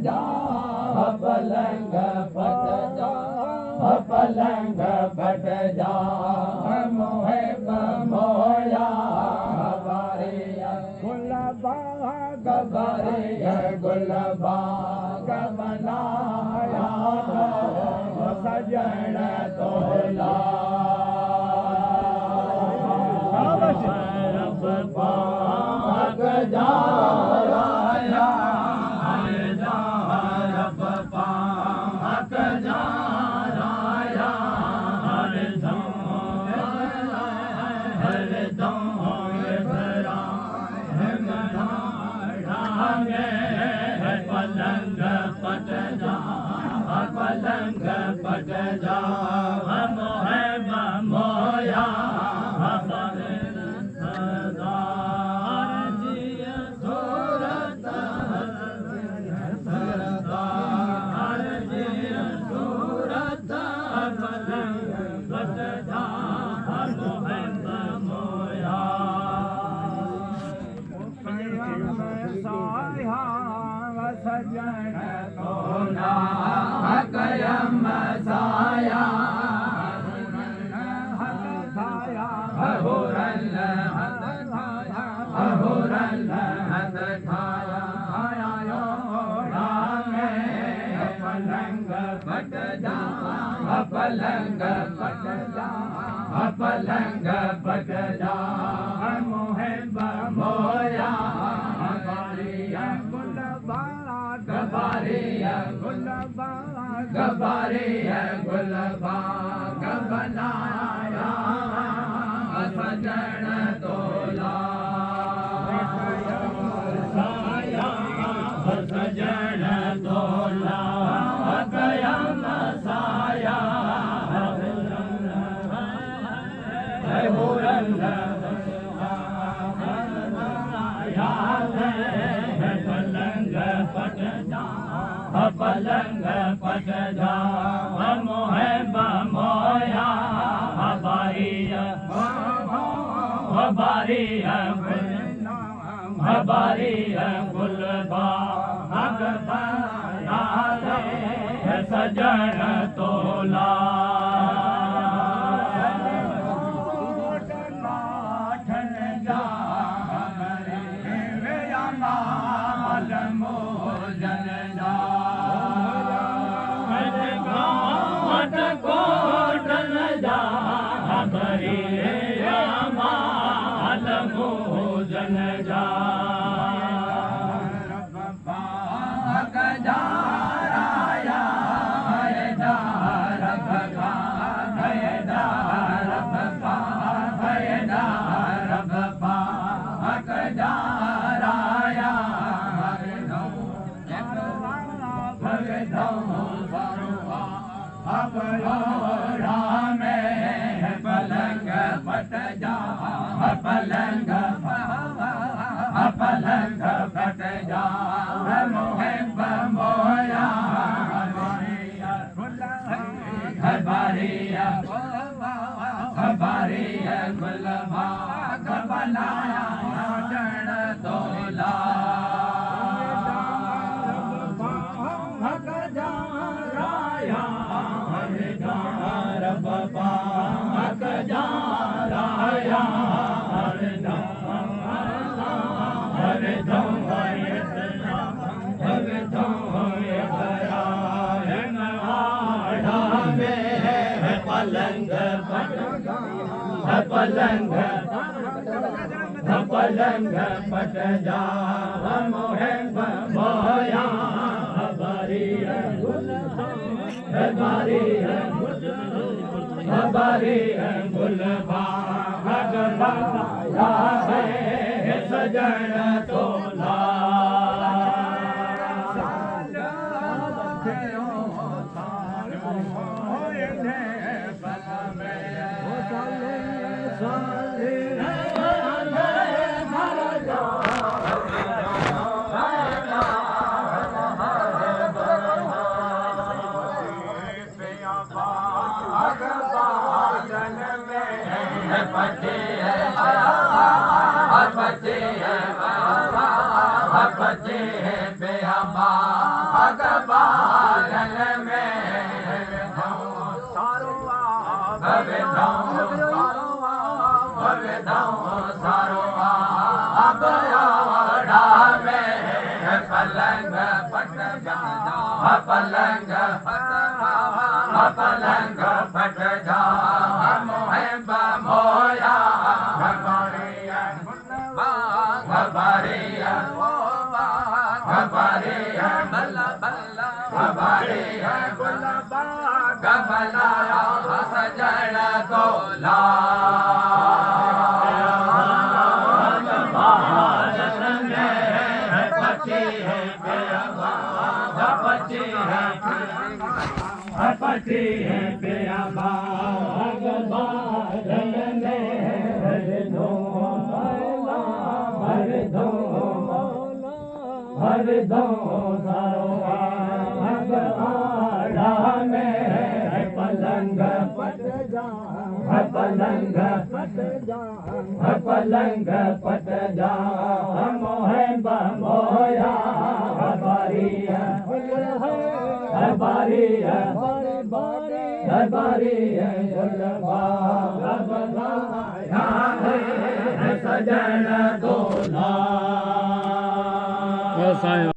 जा पलंग फट जा पलंग फट जा मोहे मोया गुलबा बनाया सजन तोला रब पाक जा रब पाक जा पलंग पट जा पलंग पट जा मोहे मोया सजन तोला कयम साया हुरल हुरल हद खाया पलंग पट जा पलंग पट जा पलंग पट जा मोहे मोया गबारिया गुलबा बनाया सजन तोला साया सजन तोला कयम साया हुरल पलंग पट जा पलंग पट जा मोहे मोया बारिया गुलबा सजन तोला जन जा रब पाक जा राया रब का रब पाक रब पाक जा राया पलंग पट जा पलंग पलंग पट जा मोहे मोया बारिया बारिया गुलबा बनाया जन तोला रब पाक जा राया पलंग पलंग पलंग पट जा मोहे मोया बारिया गुलबा बनाया है सजन तोला बचे बेहबा पल में सारो पलंग पट जा पलंग पलंग पट जा मोहे मोया घबरिया घबरिया घबरिया बल्ला बल्ला घबरिया गुलाबा गबलाया सजन तोला पति है पिया बाग बादल में हर दो सारो आड़ा में पलंग पट जा पलंग पट जा पलंग पट जा मोहे मोया बारिया बारिया बारिया सजन दोला।